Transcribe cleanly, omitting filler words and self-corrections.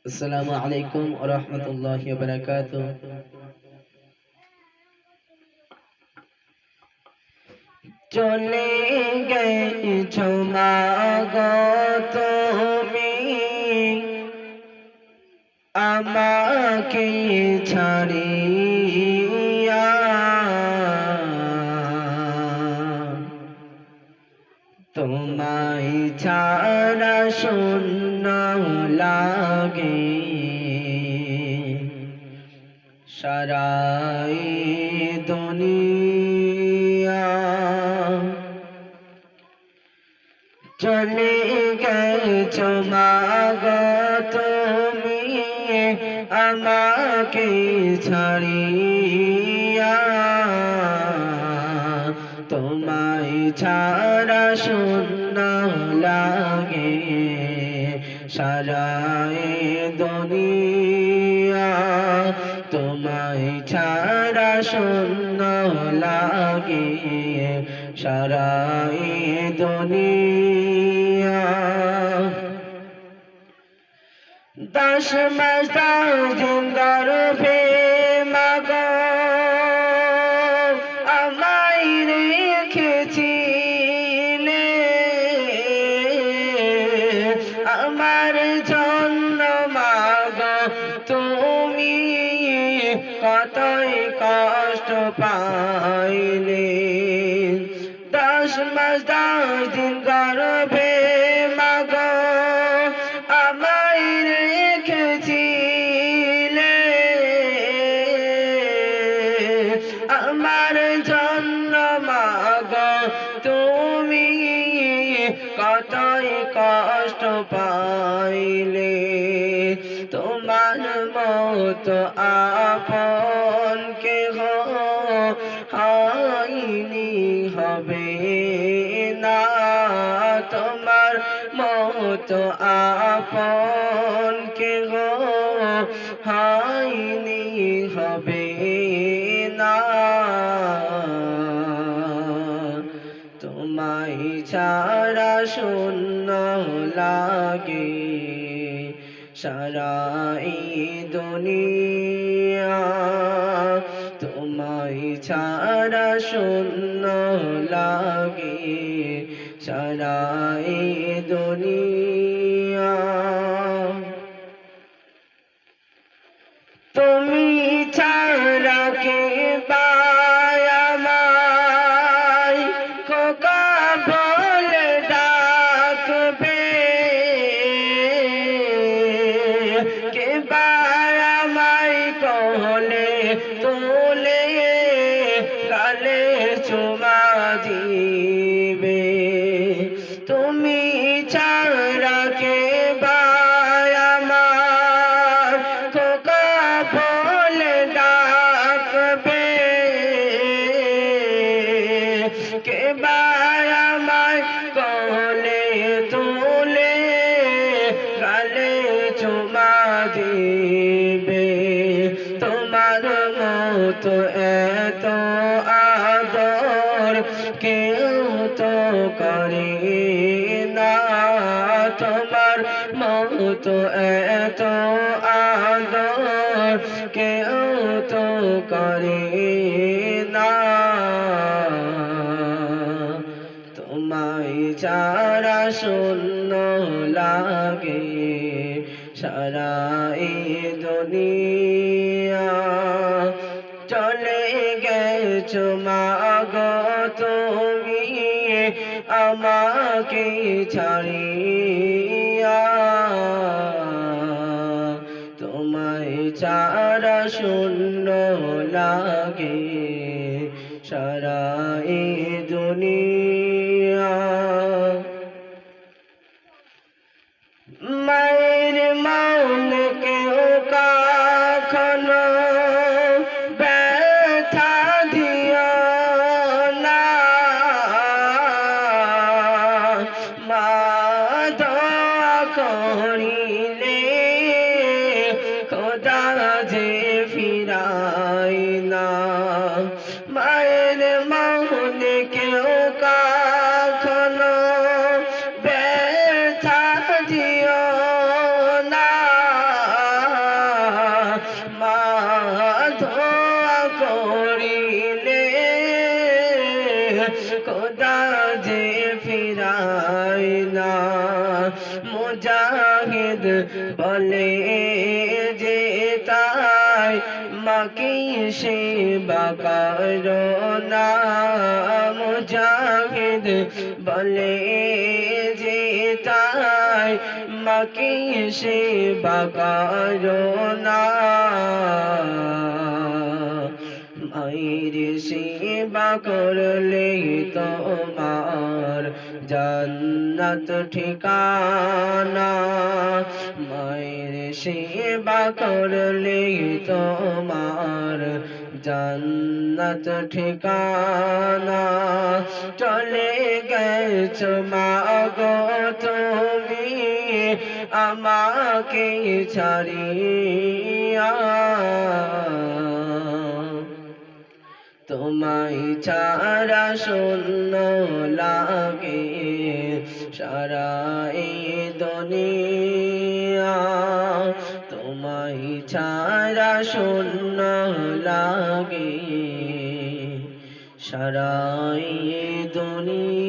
আসসালামু আলাইকুম ওয়া রাহমাতুল্লাহি ওয়া বারাকাতুহু। চলে গেছো মাগো তুমি আমাকে ছাড়িয়া, তোমায় ছাড়া শূন্য লাগে সারাই দুনিয়া। চলে গেছো মাগো তুমি আমাকে ছাড়িয়া, তোমায় ছাড়া শূন্য লাগে সারাই দুনিয়া। তোমায় ছাড়া শূন্য লাগে সারাই দুনিয়া। 10 মাস 10 দিন গর্ভে মাগো আমায় রেখেছিলে, আমার জন্য মাগো তুমি কতই কষ্ট পাইলে। 10 মাস 10 দিন গর্ভে মাগো আমায় রেখেছিলে, আমার জন্য মাগো তুমি কতই কষ্ট পাইলে। তোমার মতো আপন কেহ হয়নি হবে না, তোমার মতো আপন কেহ হয়নি হবে না। তোমায় ছাড়া শূন্য লাগে সারাই দুনিয়া। তোমায় ছাড়া শূন্য লাগে সারাই দুনিয়া। তুমি ছাড়া কে পায় আমায় খোকা বলে ডাকবে, কে পায় আমায় কোলে তোলে গালে চুমা দিবে। তুমি ছাড়া কে পায় আমার খোকা বলে ডাকবে, কে পায় আমায় কোলে তোলে গালে চুমা দিবে। তোমার মতো এত আদর কেউ তো করে না, তোমার মতো এত আদর কেউ তো করে না। তোমায় ছাড়া শূন্য লাগে সারাই দুনিয়া। চলে গেছো মাগো তুমি আমাকে ছাড়িয়া, তোমায় ছাড়া শূন্য লাগে সারাই দুনিয়া। মায়ের মন কেউ কখনো ব্যথা দিও না, মা দোয়া করিলে খোদা যে ফিরাই না। মায়ের মন কেউ কখনো ব্যথা দিও না, খোদা যে ফিরায় না মুজাহিদ বলে যে তাই মাকে সেবা করো না মুজাহিদ বলে যে তাই মাকে সেবা করো না মায়ের সেবা করলে তোমার জান্নাত ঠিকানা মায়ের সেবা করলে তোমার জান্নাত ঠিকানা চলে গেছো মা গো তুমি আমাকে ছাড়িয়া তোমায় ছাড়া শূন্য লাগে সারা এই দুনিয়া তোমায় ছাড়া শূন্য লাগে সারা এই দুনিয়া